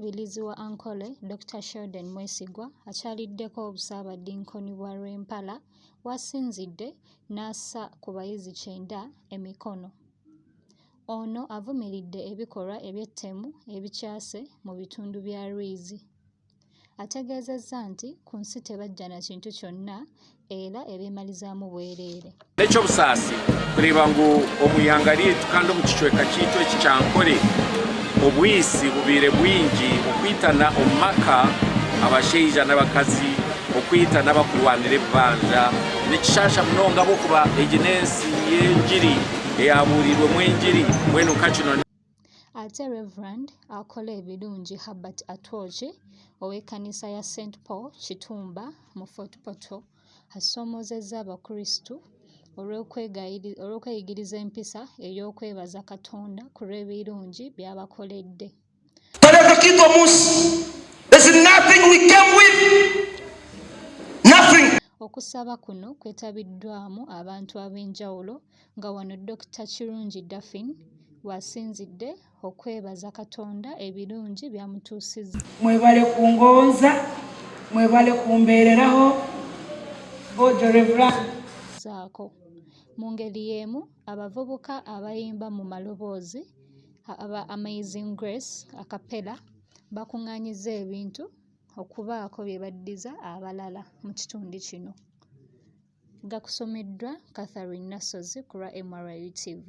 Omukubirizi wa Ankole, Dr. Sheldon Mwesigwa, akyaliddeko Obusabadinkoni bwa Ly'Erwampala, wasinzidde n'assa ku bayizi 9 emikono. Ono avumiridde ebikolwa eby'ettemu ebikyase mu bitundu bya Lwizi. Ategeezezza nti ku nsi tebajja na kintu kyonna era ebeemalizaamu bwereere. N'ekyobusaasi kureba ngu omuyanga lyaitu kandi omu kicweka kiitu eki kya Ankole obwisi bubiire bwingi okwitana omu maka abashaija n'abakazi okwitana bakurwanira ebbanja nikishasha munonga bw'okuba egi n'ensi y'enjiri eyabuurirwemu enjiri mbwenu nka kino. Ate Reverend akola ebirungi Herbert Atwoji ow'ekkanisa ya St. Paul Kitumba mu Fort Portal asoomozezza abakristu olw'okweyigiriza empisa ey'okwebaza Katonda ku lw'ebirungi by'abakoledde. Okusaba kuno kwetabiddwamu abantu ab'enjawulo nga wano Dr. Kirungi Daphne wasinzidde okwebaza Katonda ebirungi byamutuusizza. Mwebale kungonza, mwebale kumbeereraho, Bojo Reverend. Saako. Mu ngeri y'emu, abavubuka abayimba mu maloboozi aba Amazing Grace Acapella bakungaanyizza ebintu okubaako bye baddiza abalala mu kitundu kino. Gakusomeddwa Catherine Nassozi ku lwa MRU TV.